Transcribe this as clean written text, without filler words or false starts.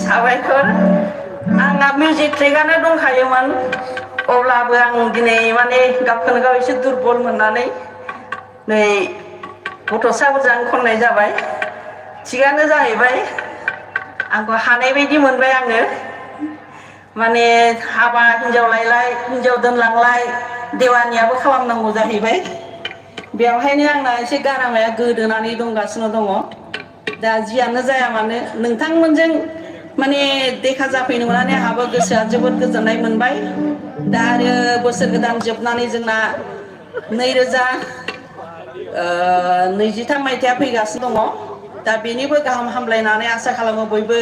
साबायखर आंना मिउजिक ट्रेकआनो दंखायोमोन अब्लाबो आं दिनै माने गावखौनो गाव एसे दुरबल मोननानै नै गथ'साफोरजों खननाय जाबाय थिगानो जाहैबाय आंखौ हानाय बायदि मोनबाय आङो माने हाबा हिनजाव लायलाय हिनजाव दोनलांलाय देवानियाबो खालामनांगौ जाहैबाय बेवहायनो आंना एसे गारामाया गोदोनानै दंगासिनो दङ दा जियानो जाया मानो नोंथांमोनजों माने देखा जाफैनो मोननानै आंहाबो गोसोआ जोबोद गोजोननाय मोनबाय दा आरो बोसोर गोदान जोबनानै जोंना 2023 मायथाइया फैगासिनो दङ दा बेनिबो गाहाम हामलायनानै आसा खालामो बयबो